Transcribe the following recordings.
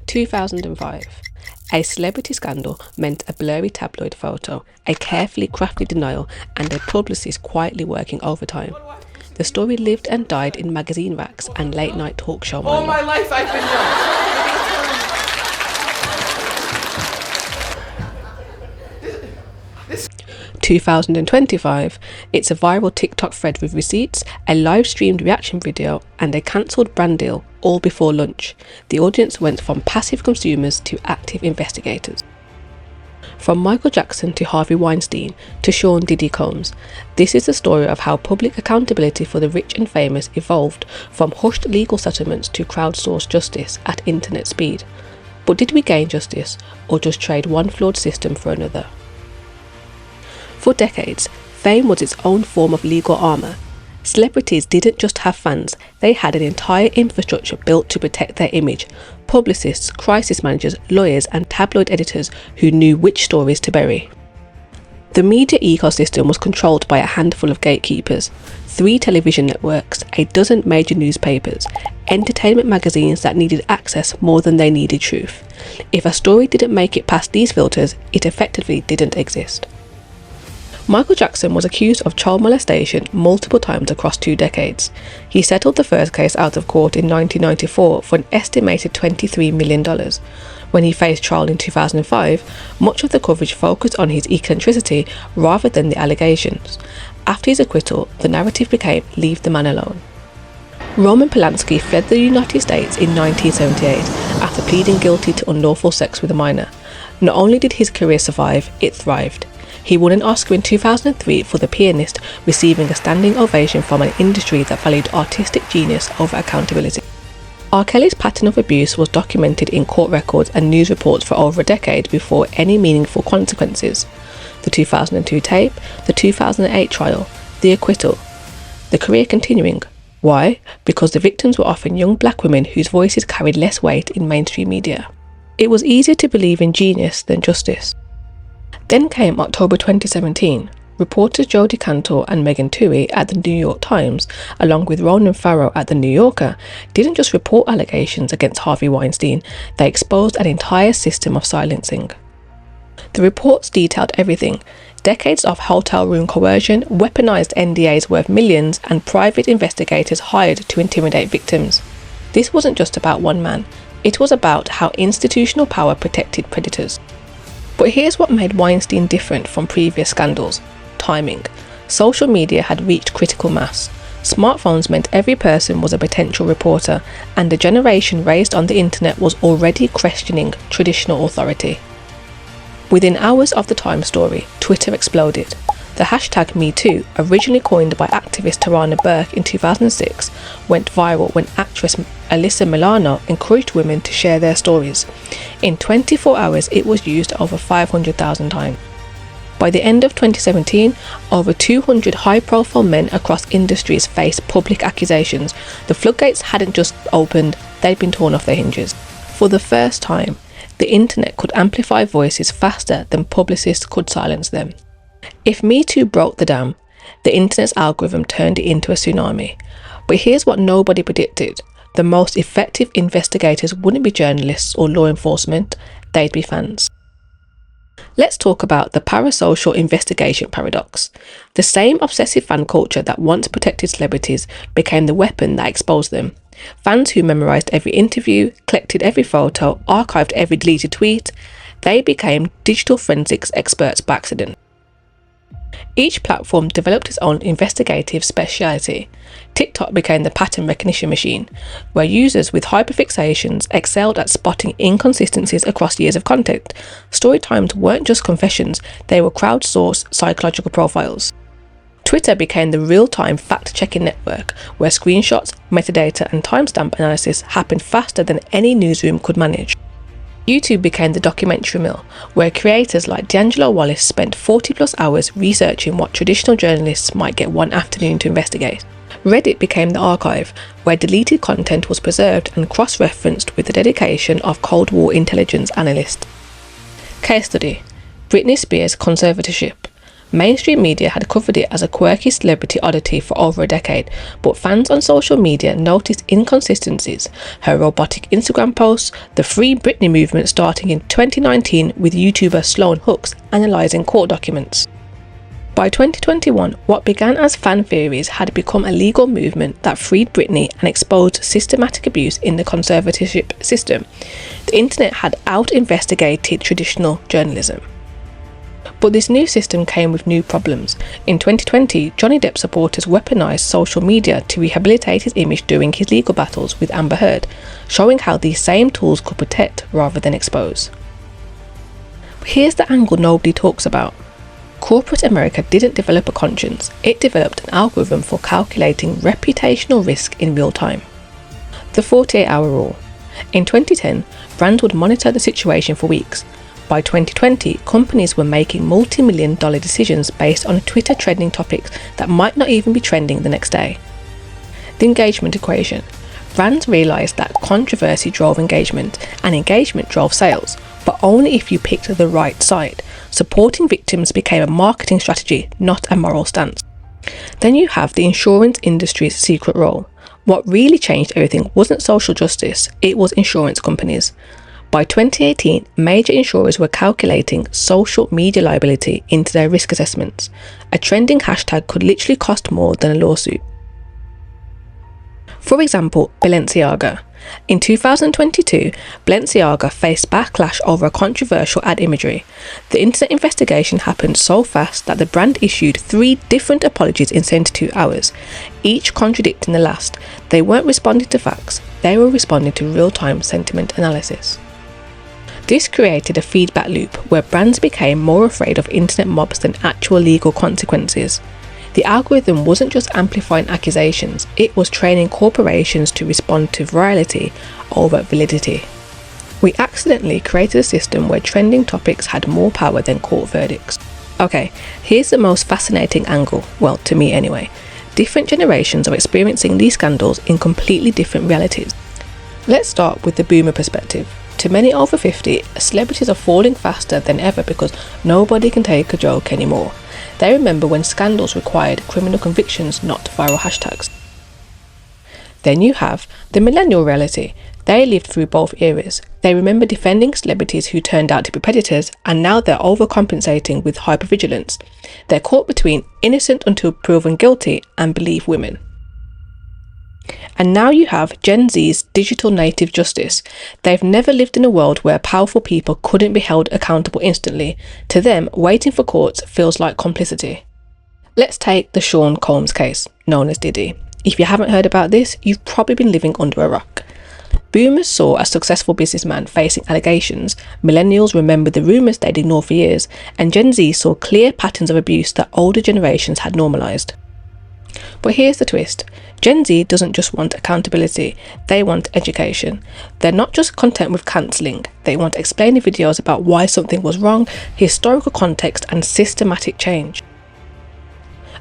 2005. A celebrity scandal meant a blurry tabloid photo, a carefully crafted denial, and a publicist quietly working overtime. The story lived and died in magazine racks and late-night talk show all my life I've been young. 2025, it's a viral TikTok thread with receipts, a live-streamed reaction video, and a cancelled brand deal, all before lunch. The audience went from passive consumers to active investigators. From Michael Jackson to Harvey Weinstein to Sean Diddy Combs, this is the story of how public accountability for the rich and famous evolved from hushed legal settlements to crowdsourced justice at internet speed. But did we gain justice, or just trade one flawed system for another? For decades, fame was its own form of legal armour. Celebrities didn't just have fans, they had an entire infrastructure built to protect their image. Publicists, crisis managers, lawyers and tabloid editors who knew which stories to bury. The media ecosystem was controlled by a handful of gatekeepers, 3 television networks, a dozen major newspapers, entertainment magazines that needed access more than they needed truth. If a story didn't make it past these filters, it effectively didn't exist. Michael Jackson was accused of child molestation multiple times across 2 decades. He settled the first case out of court in 1994 for an estimated $23 million. When he faced trial in 2005, much of the coverage focused on his eccentricity rather than the allegations. After his acquittal, the narrative became "leave the man alone." Roman Polanski fled the United States in 1978 after pleading guilty to unlawful sex with a minor. Not only did his career survive, it thrived. He won an Oscar in 2003 for The Pianist, receiving a standing ovation from an industry that valued artistic genius over accountability. R. Kelly's pattern of abuse was documented in court records and news reports for over a decade before any meaningful consequences. The 2002 tape, the 2008 trial, the acquittal, the career continuing. Why? Because the victims were often young black women whose voices carried less weight in mainstream media. It was easier to believe in genius than justice. Then came October 2017. Reporters Jodi Cantor and Megan Twohey at the New York Times, along with Ronan Farrow at the New Yorker, didn't just report allegations against Harvey Weinstein, they exposed an entire system of silencing. The reports detailed everything: decades of hotel room coercion, weaponized NDAs worth millions, and private investigators hired to intimidate victims. This wasn't just about one man, it was about how institutional power protected predators. But here's what made Weinstein different from previous scandals: timing. Social media had reached critical mass. Smartphones meant every person was a potential reporter, and the generation raised on the internet was already questioning traditional authority. Within hours of the Time story, Twitter exploded. The hashtag MeToo, originally coined by activist Tarana Burke in 2006, went viral when actress Alyssa Milano encouraged women to share their stories. In 24 hours, it was used over 500,000 times. By the end of 2017, over 200 high-profile men across industries faced public accusations. The floodgates hadn't just opened, they'd been torn off their hinges. For the first time, the internet could amplify voices faster than publicists could silence them. If MeToo broke the dam, the internet's algorithm turned it into a tsunami. But here's what nobody predicted: the most effective investigators wouldn't be journalists or law enforcement, they'd be fans. Let's talk about the parasocial investigation paradox. The same obsessive fan culture that once protected celebrities became the weapon that exposed them. Fans who memorized every interview, collected every photo, archived every deleted tweet, they became digital forensics experts by accident. Each platform developed its own investigative speciality. TikTok became the pattern recognition machine, where users with hyperfixations excelled at spotting inconsistencies across years of content. Story times weren't just confessions, they were crowdsourced psychological profiles. Twitter became the real-time fact-checking network, where screenshots, metadata and timestamp analysis happened faster than any newsroom could manage. YouTube became the documentary mill, where creators like D'Angelo Wallace spent 40+ hours researching what traditional journalists might get one afternoon to investigate. Reddit became the archive, where deleted content was preserved and cross-referenced with the dedication of Cold War intelligence analysts. Case study: Britney Spears' conservatorship. Mainstream media had covered it as a quirky celebrity oddity for over a decade, but fans on social media noticed inconsistencies. Her robotic Instagram posts, the Free Britney movement starting in 2019 with YouTuber Sloan Hooks analysing court documents. By 2021, what began as fan theories had become a legal movement that freed Britney and exposed systematic abuse in the conservatorship system. The internet had out-investigated traditional journalism. But this new system came with new problems. In 2020, Johnny Depp supporters weaponized social media to rehabilitate his image during his legal battles with Amber Heard, showing how these same tools could protect rather than expose. But here's the angle nobody talks about. Corporate America didn't develop a conscience, it developed an algorithm for calculating reputational risk in real time. The 48-hour rule. In 2010, brands would monitor the situation for weeks. By 2020, companies were making multi-million-dollar decisions based on Twitter trending topics that might not even be trending the next day. The engagement equation. Brands realised that controversy drove engagement, and engagement drove sales, but only if you picked the right side. Supporting victims became a marketing strategy, not a moral stance. Then you have the insurance industry's secret role. What really changed everything wasn't social justice, it was insurance companies. By 2018, major insurers were calculating social media liability into their risk assessments. A trending hashtag could literally cost more than a lawsuit. For example, Balenciaga. In 2022, Balenciaga faced backlash over a controversial ad imagery. The internet investigation happened so fast that the brand issued 3 different apologies in 72 hours, each contradicting the last. They weren't responding to facts, they were responding to real-time sentiment analysis. This created a feedback loop where brands became more afraid of internet mobs than actual legal consequences. The algorithm wasn't just amplifying accusations, it was training corporations to respond to virality over validity. We accidentally created a system where trending topics had more power than court verdicts. Okay, here's the most fascinating angle, well, to me anyway. Different generations are experiencing these scandals in completely different realities. Let's start with the boomer perspective. To many over 50, celebrities are falling faster than ever because nobody can take a joke anymore. They remember when scandals required criminal convictions, not viral hashtags. Then you have the millennial reality. They lived through both eras. They remember defending celebrities who turned out to be predators, and now they're overcompensating with hypervigilance. They're caught between innocent until proven guilty and believe women. And now you have Gen Z's digital native justice. They've never lived in a world where powerful people couldn't be held accountable instantly. To them, waiting for courts feels like complicity. Let's take the Sean Combs case, known as Diddy. If you haven't heard about this, you've probably been living under a rock. Boomers saw a successful businessman facing allegations, millennials remembered the rumours they'd ignored for years, and Gen Z saw clear patterns of abuse that older generations had normalised. But here's the twist. Gen Z doesn't just want accountability, they want education. They're not just content with cancelling, they want explaining videos about why something was wrong, historical context and systematic change.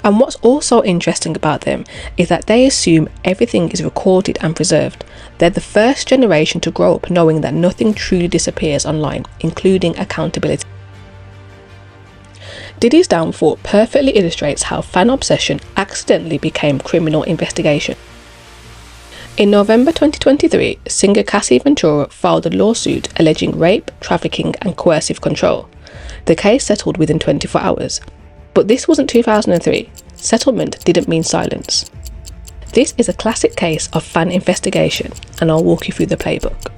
And what's also interesting about them is that they assume everything is recorded and preserved. They're the first generation to grow up knowing that nothing truly disappears online, including accountability. Diddy's downfall perfectly illustrates how fan obsession accidentally became criminal investigation. In November 2023, singer Cassie Ventura filed a lawsuit alleging rape, trafficking and coercive control. The case settled within 24 hours. But this wasn't 2003. Settlement didn't mean silence. This is a classic case of fan investigation, and I'll walk you through the playbook.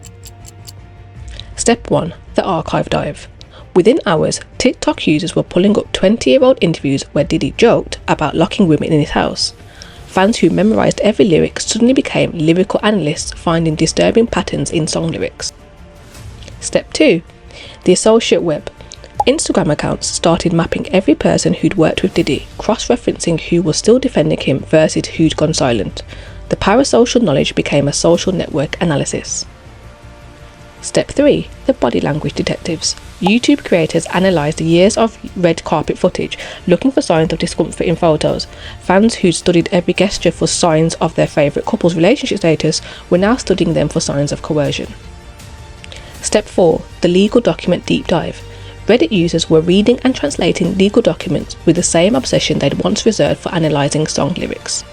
Step 1. The archive dive. Within hours, TikTok users were pulling up 20-year-old interviews where Diddy joked about locking women in his house. Fans who memorised every lyric suddenly became lyrical analysts finding disturbing patterns in song lyrics. Step 2. The associate web. Instagram accounts started mapping every person who'd worked with Diddy, cross-referencing who was still defending him versus who'd gone silent. The parasocial knowledge became a social network analysis. Step 3. The body language detectives. YouTube creators analysed years of red carpet footage, looking for signs of discomfort in photos. Fans who'd studied every gesture for signs of their favourite couple's relationship status were now studying them for signs of coercion. Step 4. The legal document deep dive. Reddit users were reading and translating legal documents with the same obsession they'd once reserved for analysing song lyrics.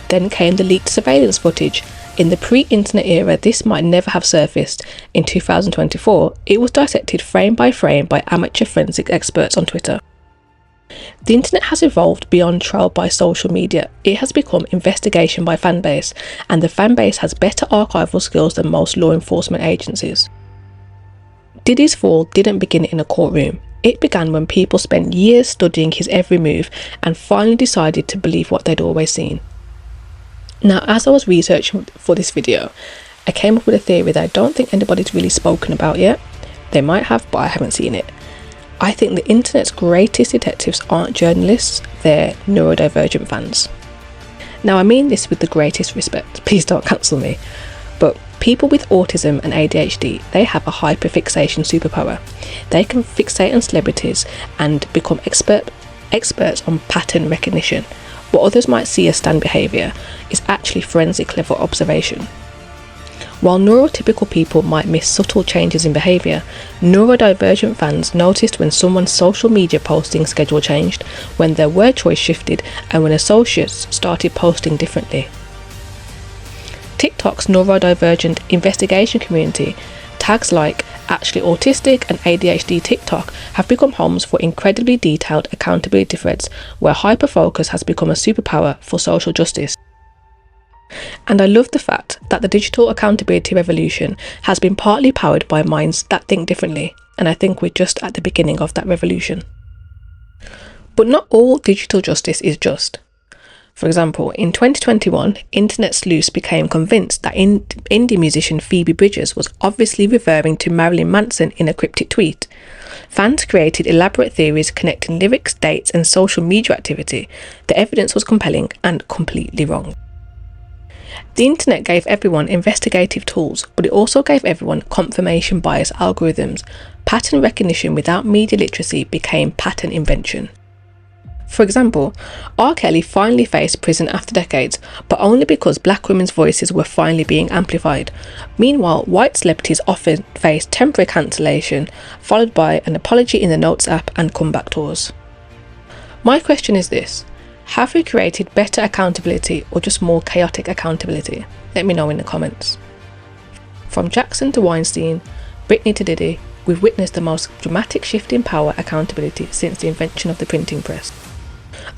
Then came the leaked surveillance footage. In the pre-internet era, this might never have surfaced. In 2024, it was dissected frame by frame by amateur forensic experts on Twitter. The internet has evolved beyond trial by social media. It has become investigation by fanbase, and the fanbase has better archival skills than most law enforcement agencies. Diddy's fall didn't begin in a courtroom. It began when people spent years studying his every move and finally decided to believe what they'd always seen. Now, as I was researching for this video, I came up with a theory that I don't think anybody's really spoken about yet. They might have, but I haven't seen it. I think the internet's greatest detectives aren't journalists, they're neurodivergent fans. Now, I mean this with the greatest respect, please don't cancel me, but people with autism and ADHD, they have a hyperfixation superpower. They can fixate on celebrities and become experts on pattern recognition. What others might see as stand behaviour is actually forensic level observation. While neurotypical people might miss subtle changes in behaviour, neurodivergent fans noticed when someone's social media posting schedule changed, when their word choice shifted, and when associates started posting differently. TikTok's neurodivergent investigation community, tags like actually autistic and ADHD TikTok, have become homes for incredibly detailed accountability threads where hyperfocus has become a superpower for social justice. And I love the fact that the digital accountability revolution has been partly powered by minds that think differently, and I think we're just at the beginning of that revolution. But not all digital justice is just. For example, in 2021, internet sleuths became convinced that indie musician Phoebe Bridgers was obviously referring to Marilyn Manson in a cryptic tweet. Fans created elaborate theories connecting lyrics, dates, and social media activity. The evidence was compelling and completely wrong. The internet gave everyone investigative tools, but it also gave everyone confirmation bias algorithms. Pattern recognition without media literacy became pattern invention. For example, R. Kelly finally faced prison after decades, but only because black women's voices were finally being amplified. Meanwhile, white celebrities often face temporary cancellation, followed by an apology in the Notes app and comeback tours. My question is this: have we created better accountability or just more chaotic accountability? Let me know in the comments. From Jackson to Weinstein, Britney to Diddy, we've witnessed the most dramatic shift in power accountability since the invention of the printing press.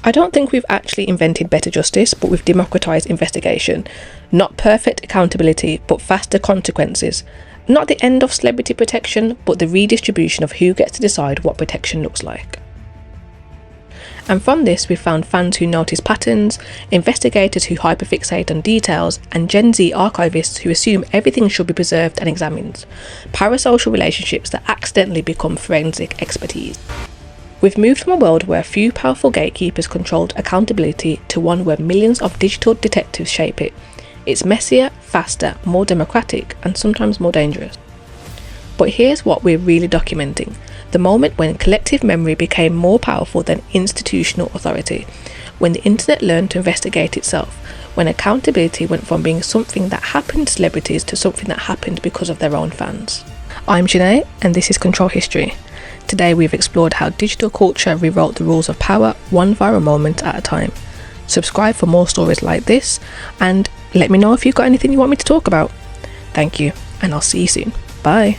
I don't think we've actually invented better justice, but we've democratised investigation. Not perfect accountability, but faster consequences. Not the end of celebrity protection, but the redistribution of who gets to decide what protection looks like. And from this, we've found fans who notice patterns, investigators who hyperfixate on details, and Gen Z archivists who assume everything should be preserved and examined. Parasocial relationships that accidentally become forensic expertise. We've moved from a world where a few powerful gatekeepers controlled accountability to one where millions of digital detectives shape it. It's messier, faster, more democratic, and sometimes more dangerous. But here's what we're really documenting: the moment when collective memory became more powerful than institutional authority, when the internet learned to investigate itself, when accountability went from being something that happened to celebrities to something that happened because of their own fans. I'm Janae, and this is Ctrl History. Today we've explored how digital culture rewrote the rules of power, one viral moment at a time. Subscribe for more stories like this, and let me know if you've got anything you want me to talk about. Thank you, and I'll see you soon. Bye.